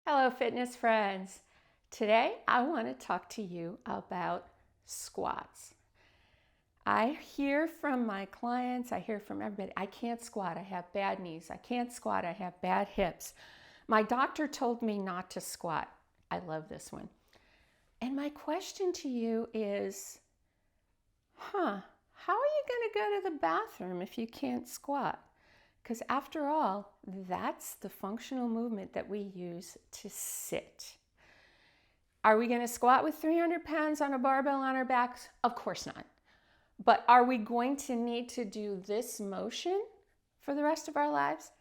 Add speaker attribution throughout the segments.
Speaker 1: Hello, fitness friends. Today, I want to talk to you about squats. I hear from my clients, I hear from everybody, I can't squat, I have bad knees. I can't squat, I have bad hips. My doctor told me not to squat. I love this one. And my question to you is, how are you going to go to the bathroom if you can't squat? Because after all, that's the functional movement that we use to sit. Are we going to squat with 300 pounds on a barbell on our backs? Of course not. But are we going to need to do this motion for the rest of our lives?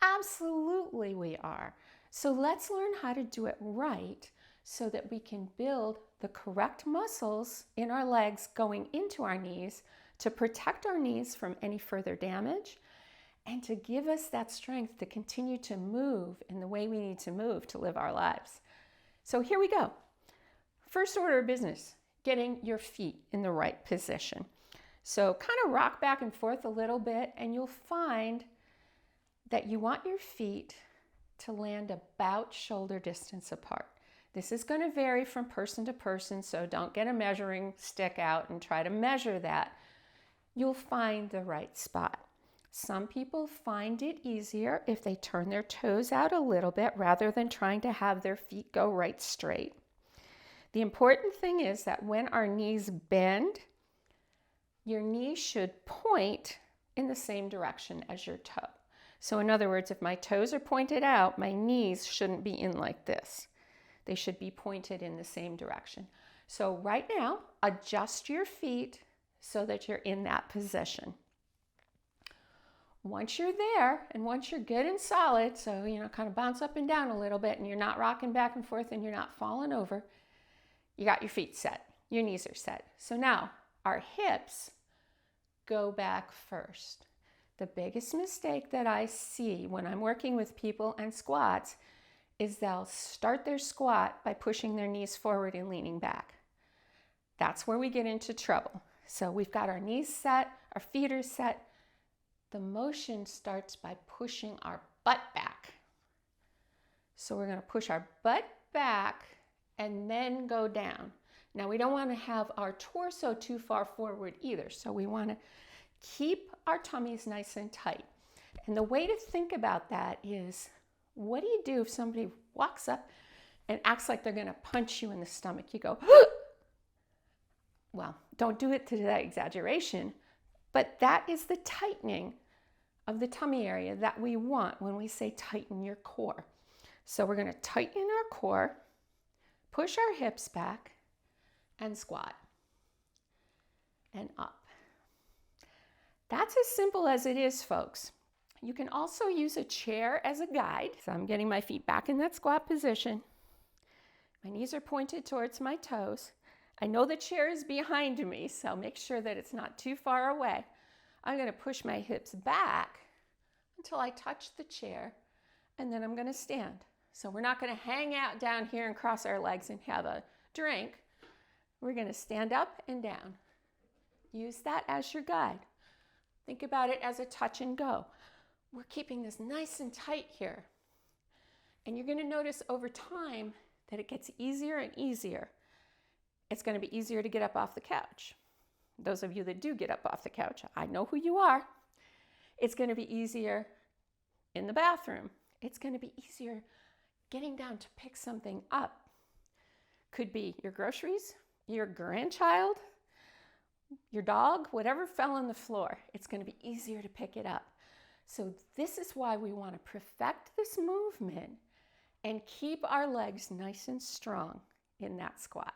Speaker 1: Absolutely we are. So let's learn how to do it right so that we can build the correct muscles in our legs going into our knees to protect our knees from any further damage and to give us that strength to continue to move in the way we need to move to live our lives. So here we go. First order of business, getting your feet in the right position. So kind of rock back and forth a little bit and you'll find that you want your feet to land about shoulder distance apart. This is going to vary from person to person, so don't get a measuring stick out and try to measure that. You'll find the right spot. Some people find it easier if they turn their toes out a little bit rather than trying to have their feet go right straight. The important thing is that when our knees bend, your knees should point in the same direction as your toe. So in other words, if my toes are pointed out, my knees shouldn't be in like this. They should be pointed in the same direction. So right now, adjust your feet so that you're in that position. Once you're there and once you're good and solid, so kind of bounce up and down a little bit and you're not rocking back and forth and you're not falling over, you got your feet set, your knees are set. So now our hips go back first. The biggest mistake that I see when I'm working with people and squats is they'll start their squat by pushing their knees forward and leaning back. That's where we get into trouble. So we've got our knees set, our feet are set. The motion starts by pushing our butt back. So we're going to push our butt back and then go down. Now we don't want to have our torso too far forward either. So we want to keep our tummies nice and tight. And the way to think about that is, what do you do if somebody walks up and acts like they're going to punch you in the stomach? You go, well, don't do it to that exaggeration, but that is the tightening of the tummy area that we want when we say tighten your core. So we're going to tighten our core, push our hips back, and squat, and up. That's as simple as it is, folks. You can also use a chair as a guide. So I'm getting my feet back in that squat position. My knees are pointed towards my toes. I know the chair is behind me, so make sure that it's not too far away. I'm going to push my hips back until I touch the chair, and then I'm going to stand. So we're not going to hang out down here and cross our legs and have a drink. We're going to stand up and down. Use that as your guide. Think about it as a touch and go. We're keeping this nice and tight here. And you're going to notice over time that it gets easier and easier. It's going to be easier to get up off the couch. Those of you that do get up off the couch, I know who you are. It's going to be easier in the bathroom. It's going to be easier getting down to pick something up. Could be your groceries, your grandchild, your dog, whatever fell on the floor. It's going to be easier to pick it up. So this is why we want to perfect this movement and keep our legs nice and strong in that squat.